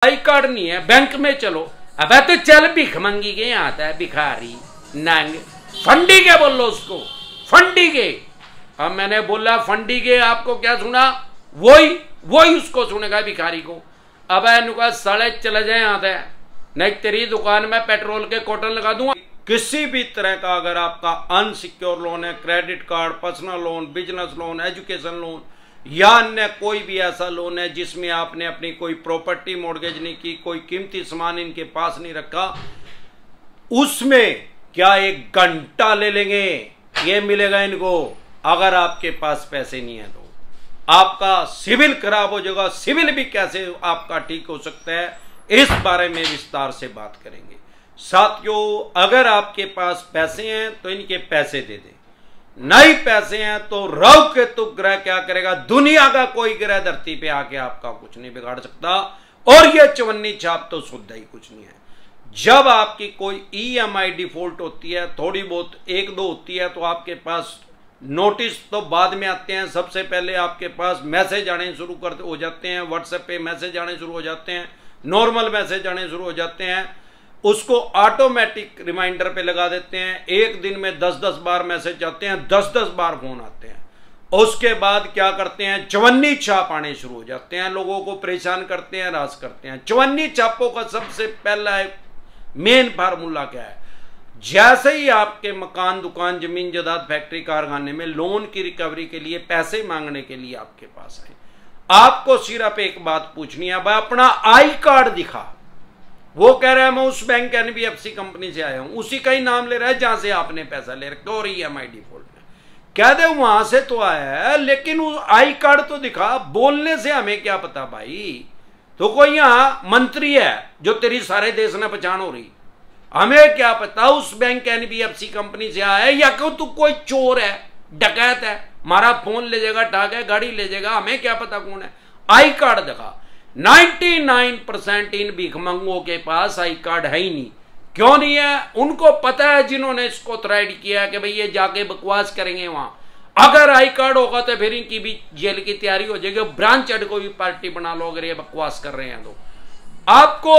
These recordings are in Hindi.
आई कार्ड नहीं है, बैंक में चलो। अब तो चल भिख मंगी के आता है, भिखारी नंग फंडी के बोल लो उसको, फंडी के। अब मैंने बोला फंडी के, आपको क्या सुना? वही उसको सुनेगा भिखारी को। अब इनका साले चले जाए आता है, नहीं तेरी दुकान में पेट्रोल के कॉटन लगा दूंगा। किसी भी तरह का अगर आपका अनसिक्योर लोन है, credit card, personal loan, business loan, education loan या अन्य कोई भी ऐसा लोन है जिसमें आपने अपनी कोई प्रॉपर्टी मॉर्गेज नहीं की, कोई कीमती सामान इनके पास नहीं रखा, उसमें क्या 1 घंटा ले लेंगे ये मिलेगा इनको। अगर आपके पास पैसे नहीं है तो आपका सिविल खराब हो जाएगा। सिविल भी कैसे आपका ठीक हो सकता है, इस बारे में विस्तार से बात करेंगे। साथियों, अगर आपके पास पैसे हैं तो इनके पैसे दे दें, नहीं पैसे हैं तो राहु केतु ग्रह क्या करेगा, दुनिया का कोई ग्रह धरती पे आके आपका कुछ नहीं बिगाड़ सकता। और ये चवन्नी छाप तो शुद्ध ही कुछ नहीं है। जब आपकी कोई ईएमआई डिफॉल्ट होती है, थोड़ी बहुत 1-2 होती है, तो आपके पास नोटिस तो बाद में आते हैं। सबसे पहले आपके पास मैसेज आने शुरू हो जाते हैं, व्हाट्सएप पे मैसेज आने शुरू हो जाते हैं, नॉर्मल मैसेज आने शुरू हो जाते हैं। उसको ऑटोमेटिक रिमाइंडर पे लगा देते हैं। एक दिन में 10-10 बार मैसेज आते हैं, 10-10 बार फोन आते हैं। उसके बाद क्या करते हैं, चवन्नी छाप आने शुरू हो जाते हैं, लोगों को परेशान करते हैं, राज करते हैं। चवन्नी छापों का सबसे पहला मेन फार्मूला क्या है? जैसे ही आपके मकान, दुकान, जमीन जायदाद, फैक्ट्री, कारखाने में लोन की रिकवरी के लिए पैसे मांगने के लिए आपके पास आए, आपको सिर्फ एक बात पूछनी है, भाई अपना आई कार्ड दिखा। वो कह रहा है मैं उस बैंक एनबीएफसी कंपनी से आया हूं, उसी का ही नाम ले रहा है जहां से आपने पैसा ले रखा और ईएमआई डिफॉल्ट में। कह दे वहां से तो आया है, लेकिन वो आई कार्ड तो दिखा। बोलने से हमें क्या पता भाई, तो कोई यहां मंत्री है जो तेरी सारे देश में पहचान हो रही, हमें क्या पता उस बैंक एनबीएफसी कंपनी से आया है या क्यों तू कोई चोर है, डकैत है, हमारा फोन ले जाएगा, ठाक है, गाड़ी ले जाएगा, हमें क्या पता कौन है। आई कार्ड दिखा। 99% इन भिखमंगों के पास आई कार्ड है ही नहीं। क्यों नहीं है? उनको पता है जिन्होंने इसको थ्रेड किया कि भाई ये जाके बकवास करेंगे वहां। अगर आई कार्ड होगा तो फिर इनकी भी जेल की तैयारी हो जाएगी। ब्रांच हेड को भी पार्टी बना लो अगर ये बकवास कर रहे हैं तो। आपको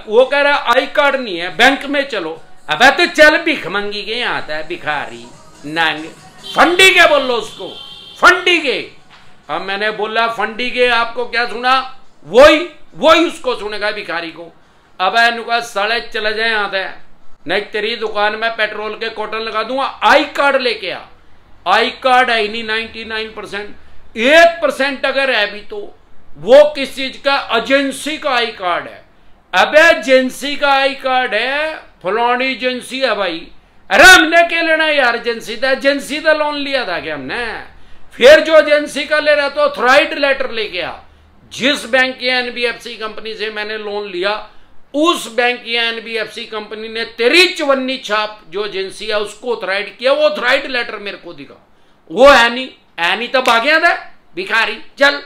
वो कह रहा है आई कार्ड नहीं है, बैंक में चलो। अब तो चल भिख मंगी के आता है, भिखारी नंग फंडी के बोल लो उसको, फंडी के। अब मैंने बोला फंडी के, आपको क्या सुना? वही उसको सुनेगा भिखारी को। अब इनका साले चले जाए आता है, नहीं तेरी दुकान में पेट्रोल के कॉटन लगा दूंगा। आई कार्ड लेके आ। आई कार्ड है ही नहीं 99%। 1% अगर है भी तो वो किस चीज का? एजेंसी का आई कार्ड है। अब एजेंसी का आई कार्ड है, फलानी एजेंसी है भाई। अरे हमने क्या लेना यार एजेंसी था? एजेंसी का लोन लिया था क्या हमने? फिर जो एजेंसी का ले रहा तो ऑथराइज्ड लेटर लेके आ। जिस बैंक की एनबीएफसी कंपनी से मैंने लोन लिया, उस बैंक की एनबीएफसी कंपनी ने तेरी चवन्नी छाप जो एजेंसी है उसको ऑथराइज्ड किया, वो ऑथराइज्ड लेटर मेरे को दिखा। वो है नहीं तो भाग्या था भिखारी। चल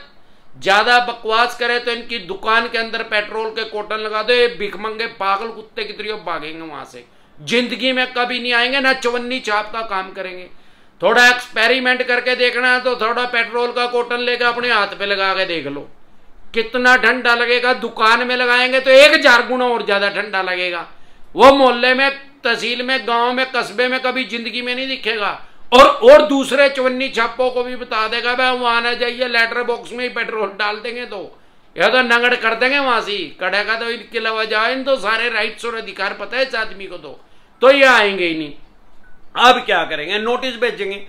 ज्यादा बकवास करे तो इनकी दुकान के अंदर पेट्रोल के कॉटन लगा दो। ये भिखमंगे पागल कुत्ते की तरह भागेंगे वहां से, जिंदगी में कभी नहीं आएंगे, ना चवन्नी छाप का काम करेंगे। थोड़ा एक्सपेरिमेंट करके देखना है तो थोड़ा पेट्रोल का कॉटन लेकर अपने हाथ पे लगा के देख लो, कितना ठंडा लगेगा। दुकान में लगाएंगे तो 1000 गुना और ज्यादा ठंडा लगेगा। वो मोहल्ले में, तहसील में, गांव में, कस्बे में कभी जिंदगी में नहीं दिखेगा। और दूसरे चवन्नी छापों को भी बता देगा भाई वहां ना जाइए, लेटर बॉक्स में ही पेट्रोल डाल देंगे तो या तो नंगड़ कर देंगे वहां से। कड़ेगा तो इनके अलावा जाए तो सारे राइट्स और अधिकार पता है इस आदमी को, तो ये आएंगे ही नहीं। अब क्या करेंगे? नोटिस भेजेंगे।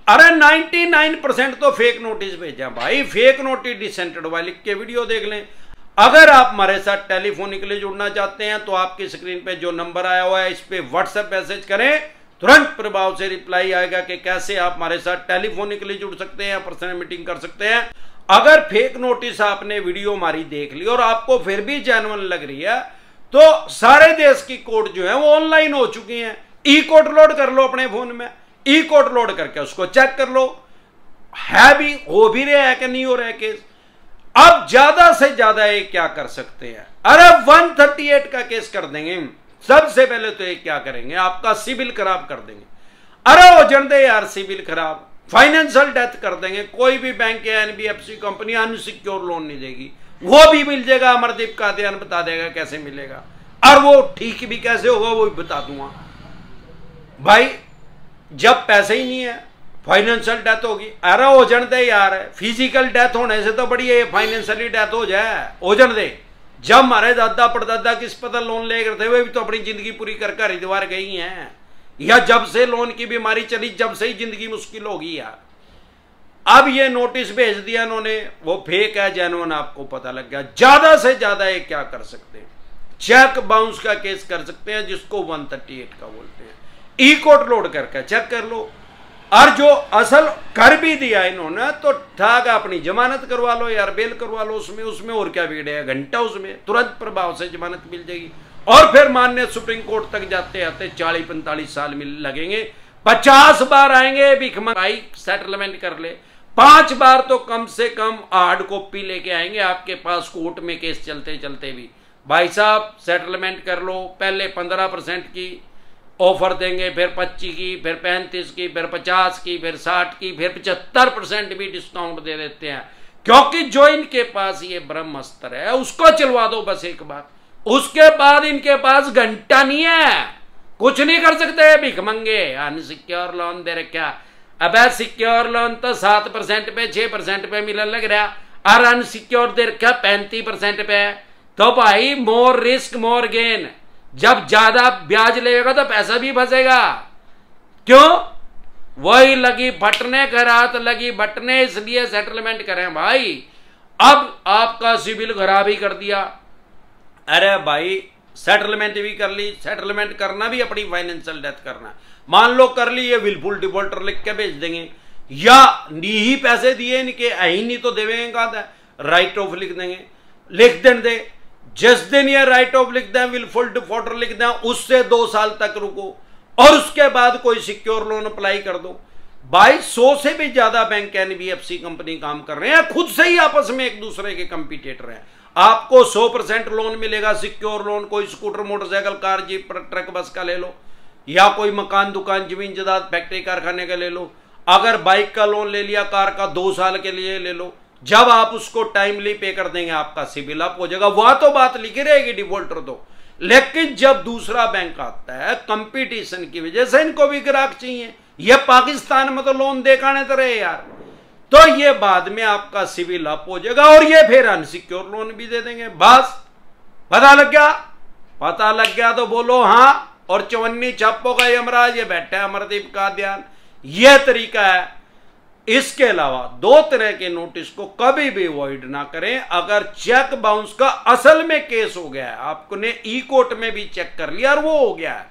अरे 99% तो फेक नोटिस भेजा भाई, फेक नोटिस डिसेंटेड वाले। लिख के वीडियो देख लें। अगर आप हमारे साथ टेलीफोनिकली जुड़ना चाहते हैं तो आपकी स्क्रीन पे जो नंबर आया हुआ है इस पे व्हाट्सएप मैसेज करें, तुरंत प्रभाव से रिप्लाई आएगा कि कैसे आप हमारे साथ टेलीफोनिकली जुड़ सकते हैं, पर्सनल मीटिंग कर सकते हैं। अगर फेक नोटिस आपने वीडियो हमारी देख ली और आपको फिर भी जेन्युइन लग रही है तो सारे देश की कोर्ट जो है वो ऑनलाइन हो चुकी हैं। ई कोर्ट लोड कर लो अपने फोन में, ई कोर्ट लोड करके उसको चेक कर लो, है भी, हो भी रहा है कि नहीं हो रहा है केस। अब ज्यादा से ज्यादा ये क्या कर सकते हैं? अरे 138 का केस कर देंगे। सबसे पहले तो ये क्या करेंगे? आपका सिविल खराब कर देंगे। अरे हो जाने दे यार सिविल खराब, फाइनेंशियल डेथ कर देंगे। कोई भी बैंक या एनबीएफसी कंपनी अनसिक्योर लोन नहीं देगी। वो भी मिल जाएगा। अमरदीप कादियान बता देगा कैसे मिलेगा, और वो ठीक भी कैसे होगा वो भी बता दूंगा। भाई जब पैसे ही नहीं है, फाइनेंशियल डेथ होगी, अरे ओजन दे यार, फिजिकल डेथ होने से तो बढ़िया फाइनेंशियली डेथ हो जाए, ओजन दे। जब हमारे दादा परदादा किस पता लोन ले करते हुए भी तो अपनी जिंदगी पूरी कर हरिद्वार गई हैं, या जब से लोन की बीमारी चली जब से ही जिंदगी मुश्किल होगी यार। अब ये नोटिस भेज दिया इन्होंने, वो फेक है जेन्युइन आपको पता लग गया। ज्यादा से ज्यादा ये क्या कर सकते हैं, चेक बाउंस का केस कर सकते हैं, जिसको 138 का बोलते हैं। ई कोर्ट लोड करके चेक कर लो, और जो असल कर भी दिया इन्होंने तो ठाक अपनी जमानत करवा लो यार, बेल करवा लो उसमें और क्या बिगड़े है, घंटा उसमें तुरंत प्रभाव से जमानत मिल जाएगी। और फिर माननीय सुप्रीम कोर्ट तक जाते आते 40-45 साल लगेंगे, 50 बार आएंगे भिखमंगाई सेटलमेंट कर ले, 5 बार तो कम से कम हार्ड कॉपी लेके आएंगे आपके पास कोर्ट में केस चलते चलते भी। भाई साहब सेटलमेंट कर लो, पहले 15% की ऑफर देंगे, फिर 25 की, फिर 35 की, फिर 50 की, फिर 60 की, फिर 75% भी डिस्काउंट दे देते हैं, क्योंकि जो इनके पास ये ब्रह्मास्त्र है उसको चलवा दो बस एक बार, उसके बाद इनके पास घंटा नहीं है, कुछ नहीं कर सकते भिखमंगे। अनसिक्योर लोन दे रखा, अब सिक्योर लोन तो 7% पे 6% पे मिलने लग रहा, और अनसिक्योर दे रखा 35% पे। तो भाई मोर रिस्क मोर गेन, जब ज्यादा ब्याज लेगा तो पैसा भी फंसेगा। क्यों? वही लगी फटने करात लगी बटने, इसलिए सेटलमेंट करें भाई। अब आपका सिविल खराब ही कर दिया, अरे भाई सेटलमेंट भी कर ली, सेटलमेंट करना भी अपनी फाइनेंशियल डेथ करना, मान लो कर ली, ये विलफुल डिफॉल्टर लिख के भेज देंगे, या नी ही पैसे दिए इनके आई नहीं तो देवेंगे कहा, राइट ऑफ लिख देंगे, लिख दे, जिस दिन ये राइट ऑफ लिख दें, विलफुल डिफॉल्टर लिख दें, उससे 2 साल तक रुको, और उसके बाद कोई सिक्योर लोन अप्लाई कर दो। भाई 100 से भी ज्यादा बैंक एनबीएफसी कंपनी काम कर रहे हैं, खुद से ही आपस में एक दूसरे के कंपटीटर हैं। आपको 100% लोन मिलेगा, सिक्योर लोन, कोई scooter motorcycle car jeep truck bus का ले लो, या कोई मकान दुकान जमीन जायदाद फैक्ट्री कारखाने का ले लो। अगर बाइक का लोन ले लिया, कार का 2 साल के लिए ले लो, जब आप उसको टाइमली पे कर देंगे आपका सिविल अप हो जाएगा, वह तो बात लिखी रहेगी डिफॉल्टर तो। लेकिन जब दूसरा बैंक आता है, कंपटीशन की वजह से इनको भी ग्राहक चाहिए, ये पाकिस्तान में तो लोन देखाने तो रहे यार, तो ये बाद में आपका सिविल अप हो जाएगा, और ये फिर अनसिक्योर लोन भी दे देंगे। बस पता लग गया? पता लग गया तो बोलो हाँ, और 54 छप्पो का यमराज ये बैठा है अमरदीप कादियान। यह तरीका है। इसके अलावा 2 तरह के नोटिस को कभी भी अवॉइड ना करें। अगर चेक बाउंस का असल में केस हो गया है, आपने ई कोर्ट में भी चेक कर लिया और वो हो गया है,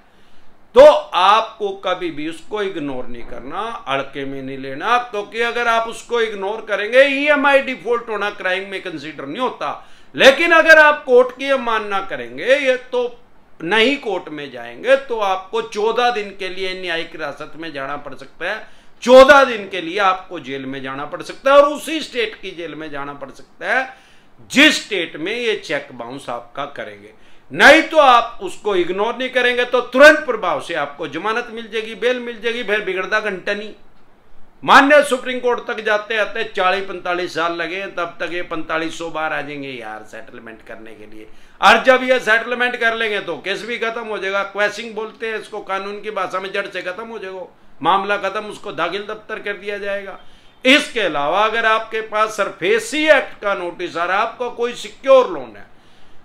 तो आपको कभी भी उसको इग्नोर नहीं करना, हल्के में नहीं लेना, क्योंकि अगर आप उसको इग्नोर करेंगे, ईएमआई डिफॉल्ट होना क्राइम में कंसीडर नहीं होता। लेकिन अगर आप कोर्ट की मानना करेंगे, ये तो नहीं कोर्ट में जाएंगे, तो आपको 14 दिन के लिए न्यायिक हिरासत में जाना पड़ सकता है, 14 दिन के लिए आपको जेल में जाना पड़ सकता है, और उसी स्टेट की जेल में जाना पड़ सकता है जिस स्टेट में ये चेक बाउंस आपका करेंगे। नहीं तो आप उसको इग्नोर नहीं करेंगे तो तुरंत प्रभाव से आपको जमानत मिल जाएगी, बेल मिल जाएगी, फिर बिगड़ता घंटा नहीं। मान्य सुप्रीम कोर्ट तक जाते आते 40-45 साल लगे, तब तक ये 4500 बार आ जाएंगे यार सेटलमेंट करने के लिए। और जब ये सेटलमेंट कर लेंगे तो केस भी खत्म हो जाएगा, क्वेशिंग बोलते हैं इसको, कानून की भाषा में जड़ से खत्म हो जाएगा, मामला खत्म, उसको दाखिल दफ्तर कर दिया जाएगा। इसके अलावा अगर आपके पास सरफेसी एक्ट का नोटिस आ रहा है, आपका कोई सिक्योर लोन है,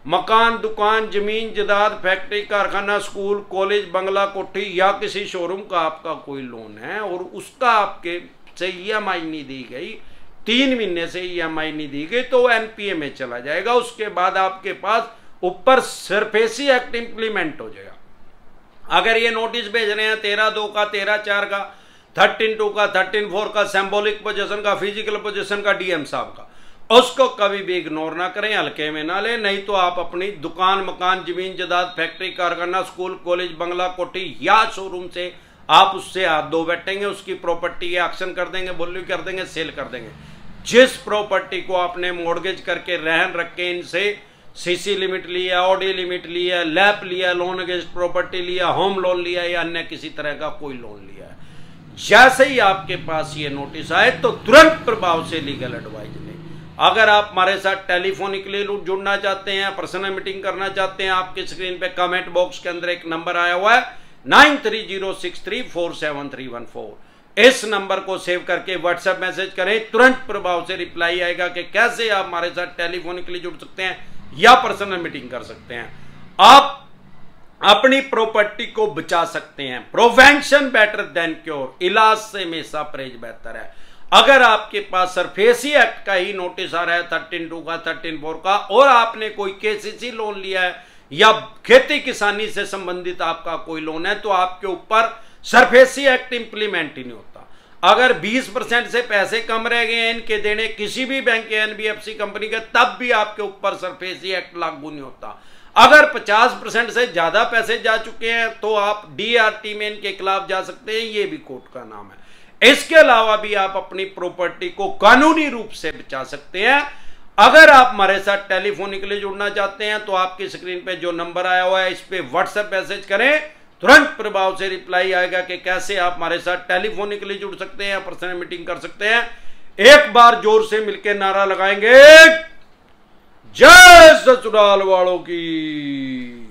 मकान दुकान जमीन जायदाद फैक्ट्री कारखाना स्कूल कॉलेज बंगला कोठी या किसी शोरूम का आपका कोई लोन है, और उसका आपके से ईएमआई नहीं दी गई, 3 महीने से ईएमआई नहीं दी गई, तो वो एनपीए में चला जाएगा। उसके बाद आपके पास ऊपर सरफेसी एक्ट इंप्लीमेंट हो जाएगा। अगर ये नोटिस भेज रहे हैं 13/2 का, 13/4 का, 13/2 का, 13/4 का, सिंबॉलिक पोजीशन का, फिजिकल पोजीशन का, डीएम साहब का, उसको कभी भी इग्नोर ना करें, हल्के में ना लें। नहीं तो आप अपनी दुकान मकान जमीन जायदाद फैक्ट्री कारखाना स्कूल कॉलेज बंगला कोठी या शोरूम से आप उससे हाथ धो बैठेंगे, उसकी प्रॉपर्टी के एक्शन कर देंगे, वैल्यू कर देंगे, सेल कर देंगे। जिस प्रॉपर्टी को आपने मॉर्गेज करके रहन रख के इनसे सीसी लिमिट लिया, ऑडी लिमिट लिया, लैप लिया, लोन अगेंस्ट प्रॉपर्टी लिया, होम लोन लिया या अन्य किसी तरह का कोई लोन लिया है, जैसे ही आपके पास ये नोटिस आए तो तुरंत प्रभाव से लीगल एडवाइस लें। अगर आप हमारे साथ टेलीफोनिकली जुड़ना चाहते हैं, पर्सनल मीटिंग करना चाहते हैं, आपकी स्क्रीन पे कमेंट बॉक्स के अंदर एक नंबर आया हुआ है 9306347314। इस नंबर को सेव करके व्हाट्सएप मैसेज करें, तुरंत प्रभाव से रिप्लाई आएगा कि कैसे आप हमारे साथ टेलीफोनिकली जुड़ सकते हैं या पर्सनल मीटिंग कर सकते हैं। आप अपनी प्रॉपर्टी को बचा सकते हैं। प्रिवेंशन बेटर देन क्योर, इलाज से हमेशा परहेज बेहतर है। अगर आपके पास सरफेसी एक्ट का ही नोटिस आ रहा है 13(2) का, 13(4) का, और आपने कोई केसीसी लोन लिया है या खेती किसानी से संबंधित आपका कोई लोन है, तो आपके ऊपर सरफेसी एक्ट इंप्लीमेंट ही नहीं होता। अगर 20% से पैसे कम रह गए हैं इनके देने किसी भी बैंक या एनबीएफसी कंपनी के, तब भी आपके ऊपर सरफेसी एक्ट लागू नहीं होता। अगर 50% से ज्यादा पैसे जा चुके हैं तो आप डीआरटी में इनके खिलाफ जा सकते हैं, ये भी कोर्ट का नाम है। इसके अलावा भी आप अपनी प्रॉपर्टी को कानूनी रूप से बचा सकते हैं। अगर आप हमारे साथ टेलीफोनिकली जुड़ना चाहते हैं तो आपकी स्क्रीन पे जो नंबर आया हुआ है इस पे व्हाट्सएप मैसेज करें, तुरंत प्रभाव से रिप्लाई आएगा कि कैसे आप हमारे साथ टेलीफोनिकली जुड़ सकते हैं, पर्सनल मीटिंग कर सकते हैं। एक बार जोर से मिलकर नारा लगाएंगे, जय ससुराल वालों की।